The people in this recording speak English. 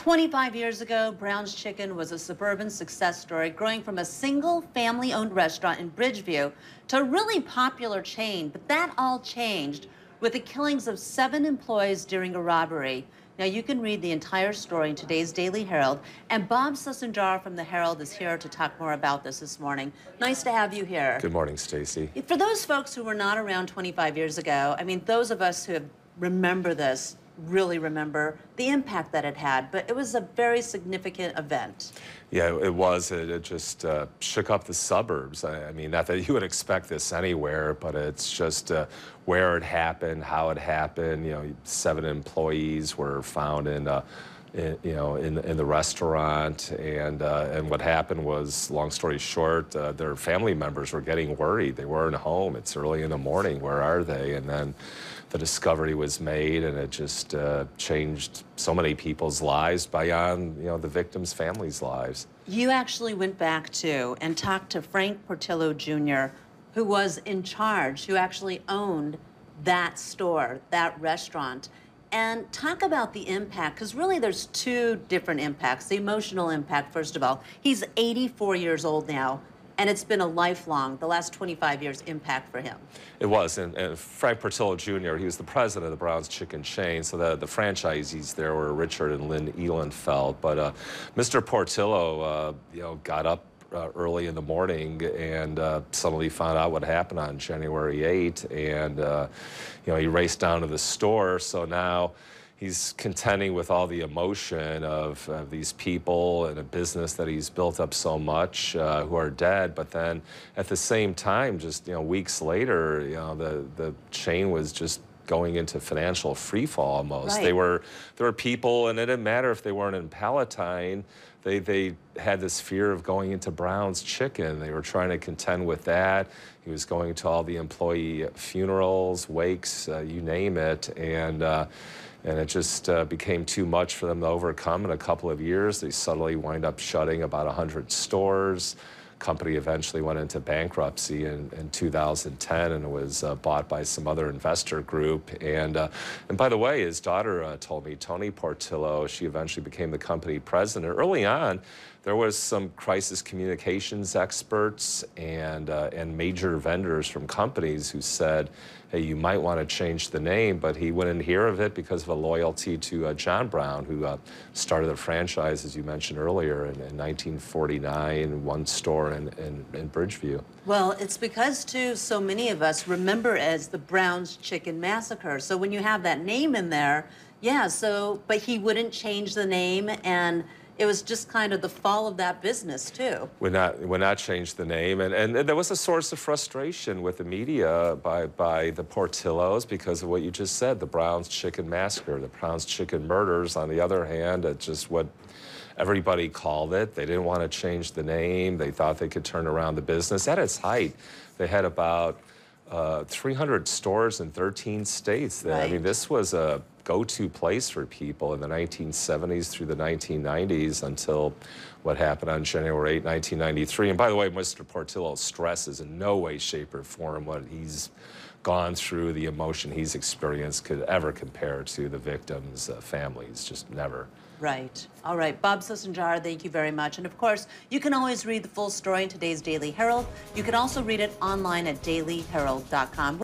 25 years ago, Brown's Chicken was a suburban success story, growing from a single family-owned restaurant in Bridgeview to a really popular chain. But that all changed with the killings of 7 employees during a robbery. Now, you can read the entire story in today's Daily Herald, and Bob Susenjar from the Herald is here to talk more about this morning. Nice to have you here. Good morning, Stacy. For those folks who were not around 25 years ago, I mean, those of us who remember this really remember the impact that it had, but it was a very significant event. Yeah, it was. It just shook up the suburbs. I mean, not that you would expect this anywhere, but it's just where it happened, how it happened. You know, 7 employees were found in the restaurant, and what happened was, long story short, their family members were getting worried. They weren't home. It's early in the morning. Where are they? And then the discovery was made, and it just changed so many people's lives beyond, the victims' families' lives. You actually went back to and talked to Frank Portillo Jr., who was in charge, who actually owned that store, that restaurant. And talk about the impact, because really there's 2 different impacts. The emotional impact, first of all. He's 84 years old now, and it's been a lifelong, the last 25 years, impact for him. It was, and Frank Portillo Jr., he was the president of the Brown's Chicken chain, so the franchisees there were Richard and Lynn Ehlenfeld. But Mr. Portillo, got up early in the morning and suddenly found out what happened on January 8th, and he raced down to the store. So now he's contending with all the emotion of these people and a business that he's built up so much who are dead. But then at the same time, just Right. weeks later, the chain was just going into financial freefall almost. Right. There were people, and it didn't matter if they weren't in Palatine. They had this fear of going into Brown's Chicken. They were trying to contend with that. He was going to all the employee funerals, wakes, you name it, and it just became too much for them to overcome. In a couple of years, they suddenly wind up shutting about 100 stores. Company eventually went into bankruptcy in 2010, and it was bought by some other investor group. And by the way, his daughter told me, Tony Portillo, she eventually became the company president. Early on, there was some crisis communications experts and major vendors from companies who said, hey, you might want to change the name, but he wouldn't hear of it because of a loyalty to John Brown, who started the franchise, as you mentioned earlier, in 1949, one store in Bridgeview. Well, it's because, too, so many of us remember as the Brown's Chicken Massacre. So when you have that name in there, yeah, but he wouldn't change the name, and it was just kind of the fall of that business, too. Would not change the name. And there was a source of frustration with the media by the Portillos because of what you just said, the Brown's Chicken Massacre, the Brown's Chicken Murders. On the other hand, it's just what everybody called it. They didn't want to change the name. They thought they could turn around the business. At its height, they had about 300 stores in 13 states. Right. I mean, this was a go-to place for people in the 1970s through the 1990s until what happened on January 8, 1993. And by the way, Mr. Portillo stresses in no way, shape, or form what he's gone through, the emotion he's experienced could ever compare to the victims' families, just never. Right. All right. Bob Susenjar, thank you very much. And, of course, you can always read the full story in today's Daily Herald. You can also read it online at dailyherald.com.